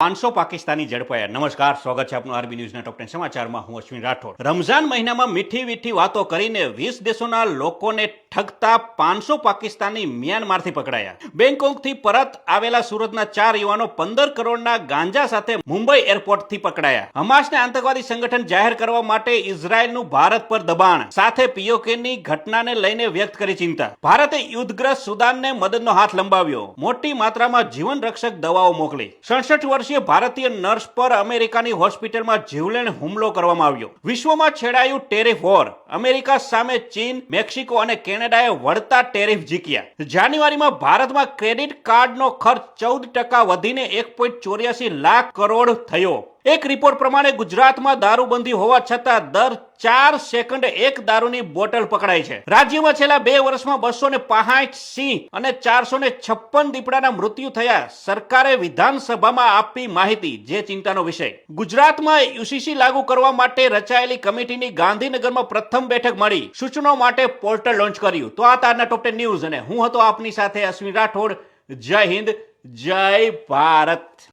500 પાકિસ્તાની ઝડપાયા. નમસ્કાર, સ્વાગત છે આપનું આરબી ન્યૂઝના ટોપ 10 સમાચારમાં. હું અશ્વિન રાઠોડ. રમઝાન મહિનામાં મીઠી મીઠી વાતો કરીને 20 દેશોના લોકોને ઠગતા 500 પાકિસ્તાની મ્યાનમારથી પકડાયા. બેંકોકથી પરત આવેલા સુરતના 4 યુવાનો 15 કરોડના ગાંજા સાથે મુંબઈ એરપોર્ટથી પકડાયા. હમાસને આતંકવાદી સંગઠન જાહેર કરવા માટે ઇઝરાયલનું ભારત પર દબાણ સાથે પીઓકેની ઘટનાને લઈને વ્યક્ત કરી ચિંતા. ભારતે યુદ્ધગ્રસ્ત સુદાનને મદદનો હાથ લંબાવ્યો. મોટી માત્રામાં જીવન રક્ષક દવાઓ મોકલી. 67 વર્ષીય ભારતીય નર્સ પર અમેરિકાની હોસ્પિટલમાં જીવલેણ હુમલો કરવામાં આવ્યો. વિશ્વમાં છેડાયું ટેરિફ વોર. અમેરિકા સામે ચીન, મેક્સિકો અને કેનેડાએ વળતા ટેરિફ ઝીક્યા. જાન્યુઆરીમાં ભારતમાં ક્રેડિટ કાર્ડનો ખર્ચ 14% વધીને 1.84 લાખ કરોડ થયો. એક રિપોર્ટ પ્રમાણે ગુજરાતમાં દારૂબંધી હોવા છતાં દર 4 સેકન્ડે એક દારૂની બોટલ પકડાય છે. રાજ્યમાં છેલ્લા 2 વર્ષમાં 265 સિંહ અને 456 દીપડાના મૃત્યુ થયા. સરકારે વિધાનસભામાં આપી માહિતી, જે ચિંતાનો વિષય. ગુજરાતમાં યુસીસી લાગુ કરવા માટે રચાયેલી કમિટીની ગાંધીનગરમાં પ્રથમ બેઠક મળી. સૂચનો માટે પોર્ટલ લોન્ચ કર્યું. તો આ તારના ટોપ 10 ન્યૂઝ અને હું હતો આપની સાથે અશ્વિન રાઠોડ. જય હિન્દ, જય ભારત.